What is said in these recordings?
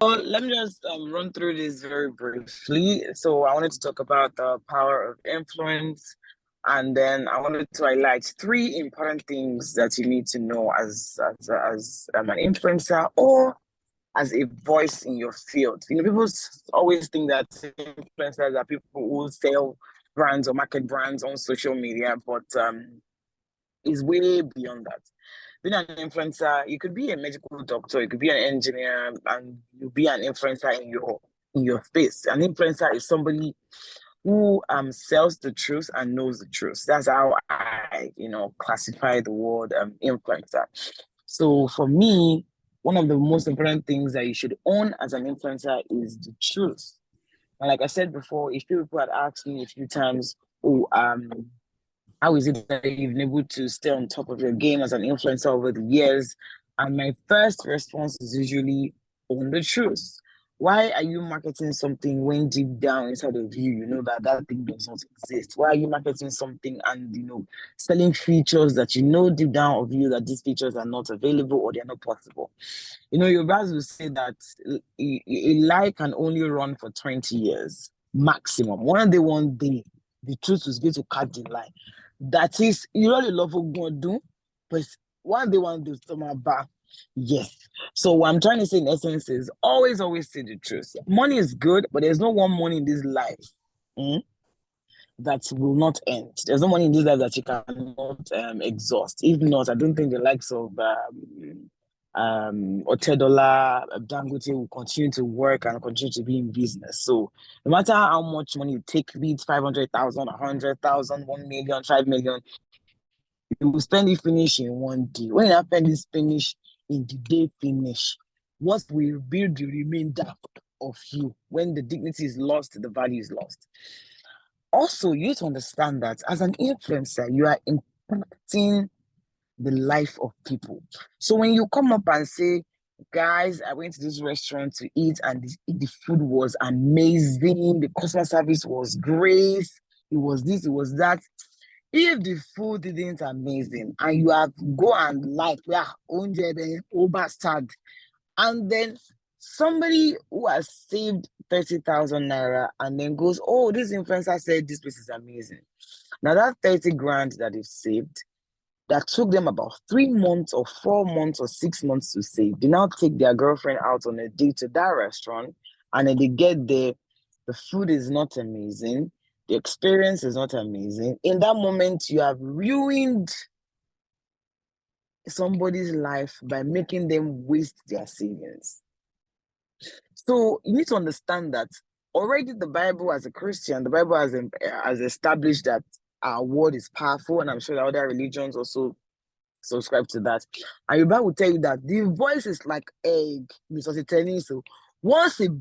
Let me just run through this very briefly. So I wanted to talk about the power of influence, and then I wanted to highlight three important things that you need to know as an influencer or as a voice in your field. People always think that influencers are people who sell brands or market brands on social media, but it's way beyond that. Being an influencer, you could be a medical doctor, you could be an engineer, and you be an influencer in your space. An influencer is somebody who sells the truth and knows the truth. That's how I, classify the word influencer. So for me, one of the most important things that you should own as an influencer is the truth. And like I said before, if people had asked me a few times, oh, how is it that you've been able to stay on top of your game as an influencer over the years? And my first response is usually own the truth. Why are you marketing something when deep down inside of you, you know that that thing does not exist? Why are you marketing something and, selling features that you know deep down of you that these features are not available or they're not possible? Your brothers will say that a lie can only run for 20 years maximum. One day, the truth is going to cut the lie. That is, you really love what God do, but one day someone back. Yes. So what I'm trying to say in essence is always say the truth. Money is good, but there's no one money in this life that will not end. There's no money in this life that you cannot exhaust. If not, I don't think the likes of Otedola, Dangote will continue to work and continue to be in business. So no matter how much money you take, be it 500,000, 100,000, 1 million, 5 million, you will spend it finish in one day. When you spend this finish in the day finish, what will build the remainder of you? When the dignity is lost, the value is lost. Also, you need to understand that as an influencer, you are impacting the life of people. So when you come up and say, guys, I went to this restaurant to eat and the food was amazing, the customer service was great, it was this, it was that. If the food didn't amazing and you have go and like, bastard, and then somebody who has saved 30,000 naira and then goes, oh, this influencer said this place is amazing. Now that 30 grand that they've saved, that took them about 3 months or 4 months or 6 months to save. They now take their girlfriend out on a date to that restaurant, and then they get there, the food is not amazing, the experience is not amazing. In that moment, you have ruined somebody's life by making them waste their savings. So you need to understand that already the Bible, as a Christian, the Bible has established that our word is powerful, and I'm sure that other religions also subscribe to that. And your Bible will tell you that the voice is like egg, so once it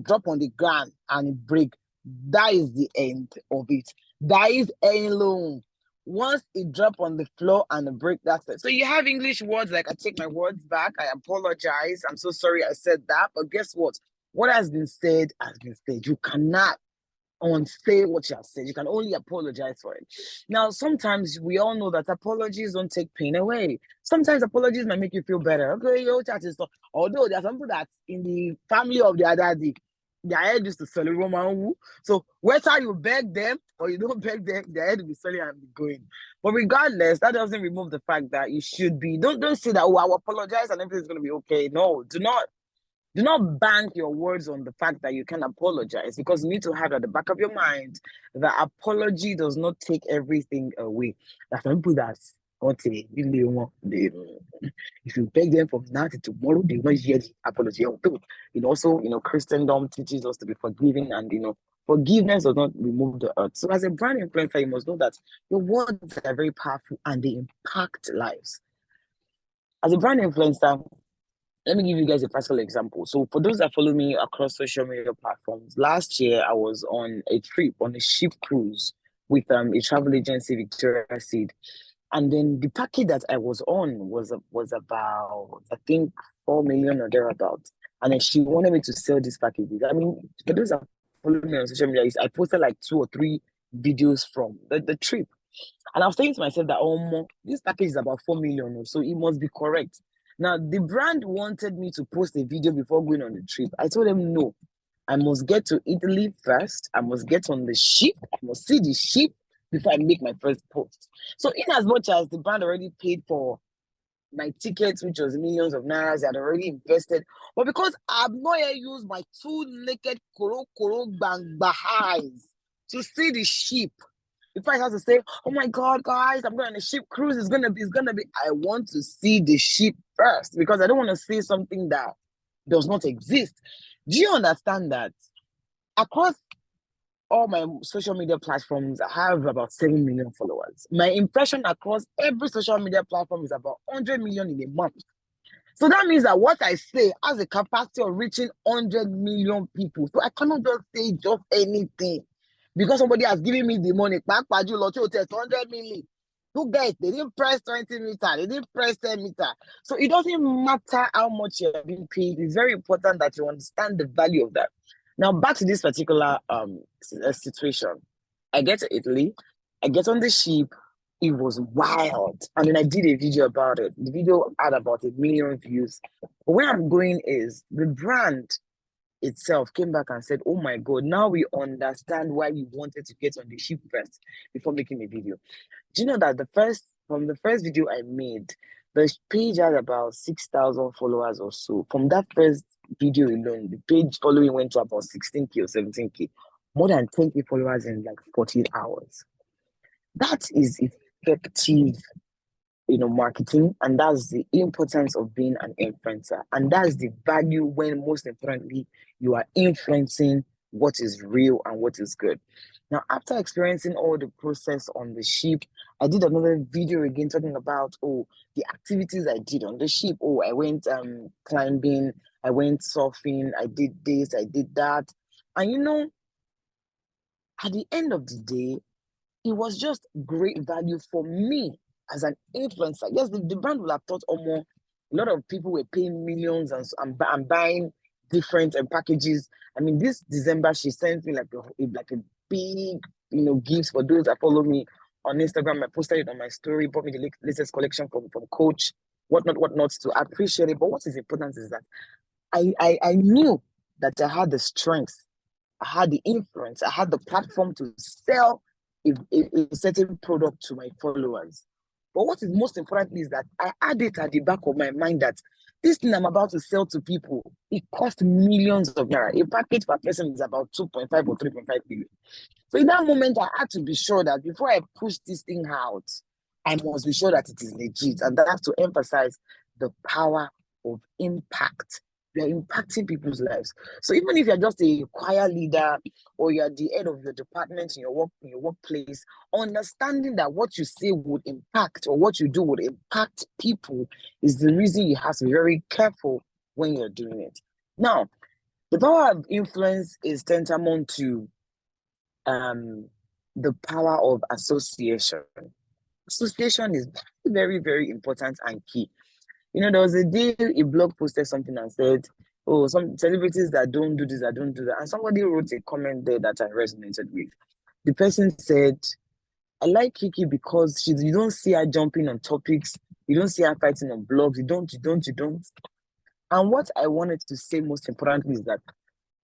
drop on the ground and it break, that is the end of it. That is alone. Once it drop on the floor and it break, that's it. So you have English words like I take my words back, I apologize, I'm so sorry I said that. But guess what? What has been said has been said. You cannot unsay what you have said. You can only apologize for it. Now, sometimes we all know that apologies don't take pain away. Sometimes apologies might make you feel better. Okay, your chat is so. Although there are some people that in the family of the other day, their head used to sell a Roman woo. So whether you beg them or you don't beg them, their head will be selling and be going. But regardless, that doesn't remove the fact that you should be. Don't say that. Oh, I'll apologize and everything's gonna be okay. No, do not bank your words on the fact that you can apologize, because you need to have at the back of your mind that apology does not take everything away. That's some people that okay, if you beg them from now to tomorrow, they will not hear the apology. Also, Christendom teaches us to be forgiving, and forgiveness does not remove the hurt. So as a brand influencer, you must know that your words are very powerful and they impact lives. As a brand influencer, let me give you guys a practical example. So for those that follow me across social media platforms, last year I was on a trip on a ship cruise with a travel agency, Victoria Seed. And then the package that I was on was about, I think, 4 million or thereabouts. And then she wanted me to sell these packages. I mean, for those that follow me on social media, I posted like 2 or 3 videos from the trip. And I was saying to myself that, this package is about 4 million, so it must be correct. Now, the brand wanted me to post a video before going on the trip. I told them no. I must get to Italy first. I must get on the ship. I must see the ship before I make my first post. So, in as much as the brand already paid for my tickets, which was millions of naira, I had already invested, but because I've not yet used my two naked koro bang eyes to see the ship, if I have to say, oh my God, guys, I'm going on a ship cruise, it's gonna be, I want to see the ship first because I don't want to see something that does not exist. Do you understand that? Across all my social media platforms, I have about 7 million followers. My impression across every social media platform is about 100 million in a month. So that means that what I say has a capacity of reaching 100 million people. So I cannot just say just anything because somebody has given me the money. 100 million. Who guys, they didn't press 20 meter, they didn't press 10 meter. So it doesn't matter how much you're being paid. It's very important that you understand the value of that. Now back to this particular situation. I get to Italy, I get on the ship. It was wild. I mean, I did a video about it. The video had about 1 million views. But where I'm going is the brand itself came back and said, oh my God, now we understand why you wanted to get on the ship first before making a video. Do you know that from the first video I made, the page had about 6,000 followers or so. From that first video alone, the page following went to about 16K or 17K. More than 10K followers in like 14 hours. That is effective, marketing, and that's the importance of being an influencer. And that's the value when, most importantly, you are influencing what is real and what is good. Now, after experiencing all the process on the ship, I did another video again talking about, the activities I did on the ship. I went climbing, I went surfing, I did this, I did that. And at the end of the day, it was just great value for me as an influencer. Yes, the brand will have thought, a lot of people were paying millions and buying different packages. I mean, this December, she sent me like a big, gift for those that follow me on Instagram. I posted it on my story, bought me the latest collection from Coach, whatnot to appreciate it. But what is important is that I knew that I had the strength, I had the influence, I had the platform to sell a certain product to my followers. But what is most important is that I had it at the back of my mind that this thing I'm about to sell to people, it costs millions of naira. A package per person is about 2.5 or 3.5 billion. So in that moment, I had to be sure that before I push this thing out, I must be sure that it is legit. And that's to emphasize the power of impact. You're impacting people's lives. So even if you're just a choir leader or you're the head of your department in your workplace, understanding that what you say would impact or what you do would impact people is the reason you have to be very careful when you're doing it. Now, the power of influence is tantamount to the power of association. Association is very, very important and key. There was a day a blog posted something and said, some celebrities that don't do this, that don't do that. And somebody wrote a comment there that I resonated with. The person said, I like Kiekie because you don't see her jumping on topics. You don't see her fighting on blogs. You don't. And what I wanted to say most importantly is that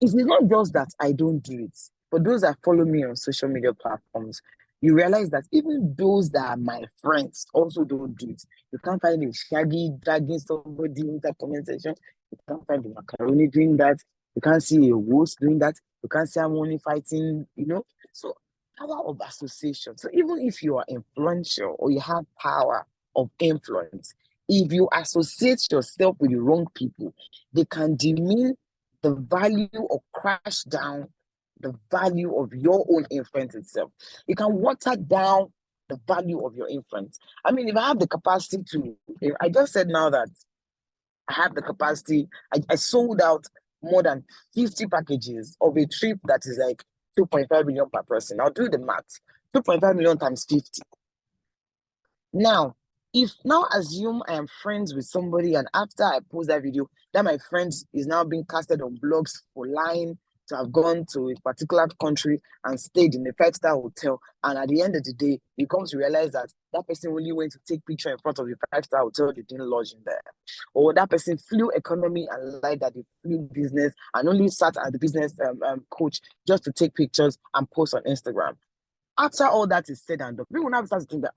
it's not just that I don't do it. For those that follow me on social media platforms, you realize that even those that are my friends also don't do it. You can't find a shaggy dragging somebody in that comment section. You can't find the macaroni doing that. You can't see a wolf doing that. You can't see Harmony fighting, So power of association. So even if you are influential or you have power of influence, if you associate yourself with the wrong people, they can demean the value or crash down the value of your own influence itself. You can water down the value of your influence. I mean, if I have the capacity I just said now that I have the capacity, I sold out more than 50 packages of a trip that is like 2.5 million per person. I'll do the math. 2.5 million times 50. Now, if now assume I am friends with somebody and after I post that video, that my friend is now being casted on blogs for lying to have gone to a particular country and stayed in a five-star hotel, and at the end of the day, you come to realize that that person only went to take picture in front of the five-star hotel, they didn't lodge in there. Or that person flew economy and lied that they flew business and only sat at the business coach just to take pictures and post on Instagram. After all that is said and done, people now start to think that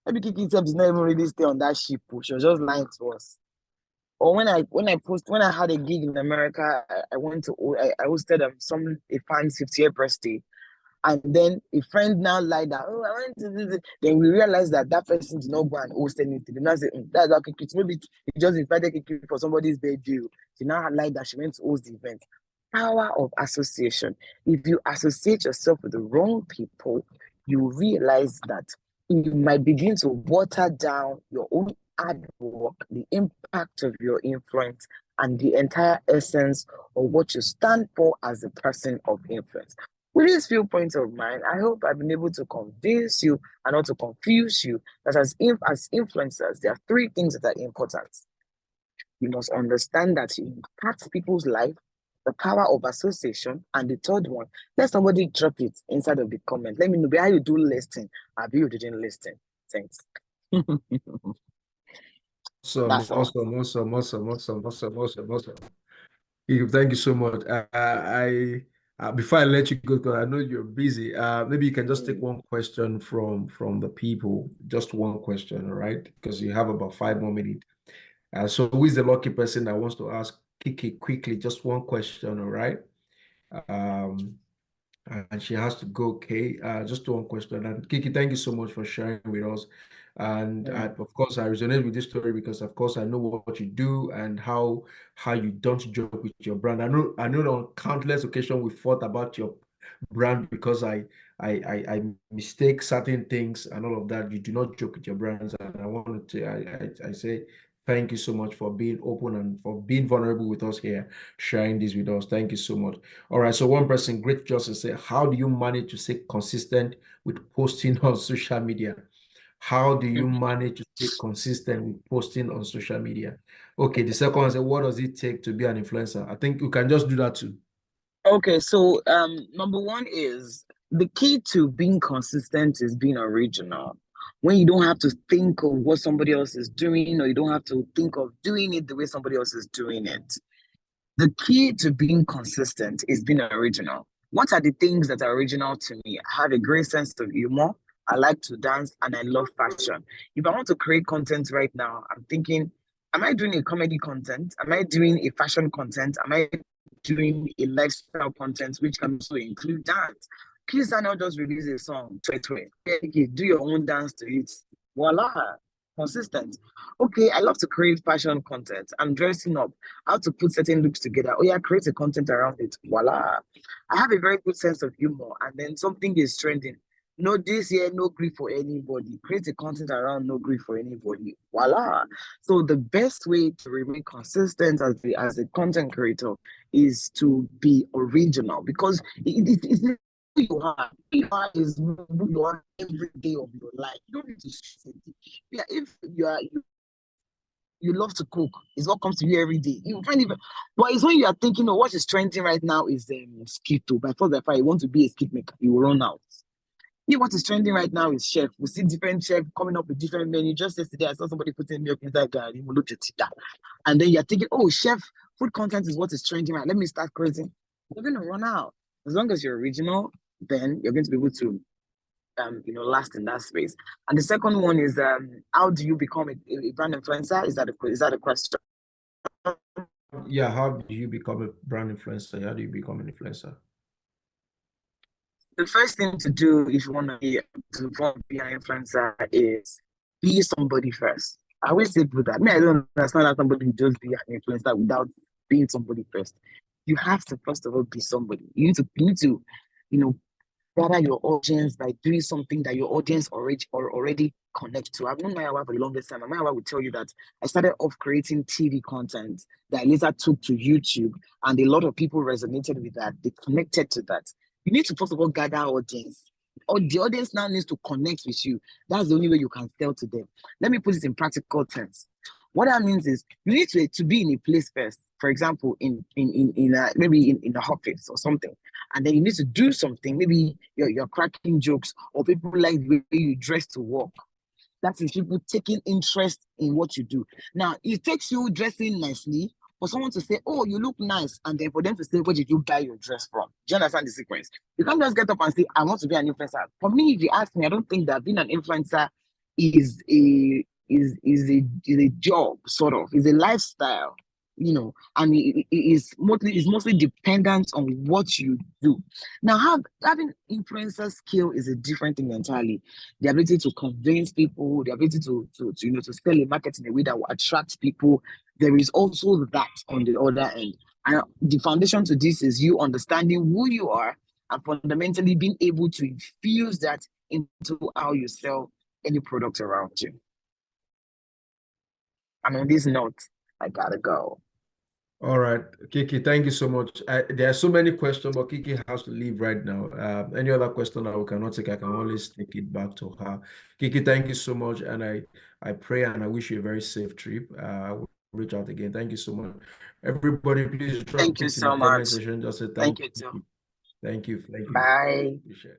maybe Kiekie itself did not even really stay on that ship. She was just lying to us. Or when I had a gig in America, I hosted a fan's 50th birthday, and then a friend now lied that, oh, I went to this. Then we realized that that person did not go and host anything. They now say, that's okay. Maybe you just invited Kiekie for somebody's birthday. She now lied that she went to host the event. Power of association. If you associate yourself with the wrong people, you realize that you might begin to water down your own hard work, the impact of your influence, and the entire essence of what you stand for as a person of influence. With these few points of mine, I hope I've been able to convince you and not to confuse you that as influencers, there are three things that are important. You must understand that you impact people's life, the power of association, and the third one, let somebody drop it inside of the comment. Let me know how you do listing. Have you didn't listen? Thanks. Awesome. Thank you so much. Before I let you go, because I know you're busy, maybe you can just take one question from the people, just one question, all right? Because you have about 5 more minutes. So who is the lucky person that wants to ask Kiekie quickly, just one question, all right? And she has to go, okay? Just one question. And Kiekie, thank you so much for sharing with us. And of course, I resonate with this story because, of course, I know what you do and how you don't joke with your brand. I know on countless occasions we fought about your brand because I mistake certain things and all of that. You do not joke with your brands, and I want to I say thank you so much for being open and for being vulnerable with us here, sharing this with us. Thank you so much. All right. So one person, Great Justice, said, how do you manage to stay consistent with posting on social media? How do you manage to stay consistent with posting on social media? Okay. The second one said, what does it take to be an influencer? I think you can just do that too. Okay. So number one is the key to being consistent is being original. When you don't have to think of what somebody else is doing, or you don't have to think of doing it the way somebody else is doing it. The key to being consistent is being original. What are the things that are original to me? I have a great sense of humor. I like to dance and I love fashion. If I want to create content right now, I'm thinking, am I doing a comedy content? Am I doing a fashion content? Am I doing a lifestyle content, which can also include dance? Please Daniel just release a song, do your own dance to it. Voila, consistent. Okay, I love to create fashion content. I'm dressing up, how to put certain looks together. Oh yeah, create a content around it. Voila. I have a very good sense of humor, and then something is trending. No, this year, no grief for anybody. Create a content around no grief for anybody. Voila. So the best way to remain consistent as a content creator is to be original, because it's who you are. Who you are is who you are every day of your life. You don't need to stress it. Yeah, if you love to cook, it's what comes to you every day. You find it, but it's when you are thinking, oh, what is trending right now is skit. By force, by fire, you want to be a skit maker, you will run out. What is trending right now is chef. We see different chefs coming up with different menus. Just yesterday, I saw somebody putting milk inside gari. And then you're thinking, oh, chef, food content is what is trending right. Let me start creating. You're going to run out. As long as you're original, then you're going to be able to last in that space. And the second one is how do you become a brand influencer? Is that a question? Yeah, how do you become a brand influencer? How do you become an influencer? The first thing to do if you want to be an influencer is be somebody first. I always say that. I don't understand how somebody can just be an influencer without being somebody first. You have to first of all be somebody. You need to, gather your audience by doing something that your audience already connect to. I've known Mayawa for the longest time, and Mayawa will tell you that I started off creating TV content that I later took to YouTube, and a lot of people resonated with that. They connected to that. You need to first of all gather audience. Or the audience now needs to connect with you. That's the only way you can sell to them. Let me put it in practical terms. What that means is you need to be in a place first. for example, maybe in the office or something, and then you need to do something. Maybe you're cracking jokes, or people like the way you dress to work. That is people taking interest in what you do. Now, it takes you dressing nicely for someone to say, "Oh, you look nice," and then for them to say, "Where did you buy your dress from?" Do you understand the sequence? You can't just get up and say, "I want to be an influencer." For me, if you ask me, I don't think that being an influencer is a job, sort of. It's a lifestyle, and it is mostly dependent on what you do. Now, having influencer skill is a different thing entirely. The ability to convince people, the ability to sell a market in a way that will attract people. There is also that on the other end. And the foundation to this is you understanding who you are and fundamentally being able to infuse that into how you sell any product around you. And on this note, I gotta go. All right, Kiekie, thank you so much. There are so many questions, but Kiekie has to leave right now. Any other question that we cannot take, I can always take it back to her. Kiekie, thank you so much, and I pray and I wish you a very safe trip. I will reach out again. Thank you so much. Everybody, please drop Thank you it in the so comment much. section. Just say Thank thank you too. you. Thank you. Thank you. Bye. Appreciate it.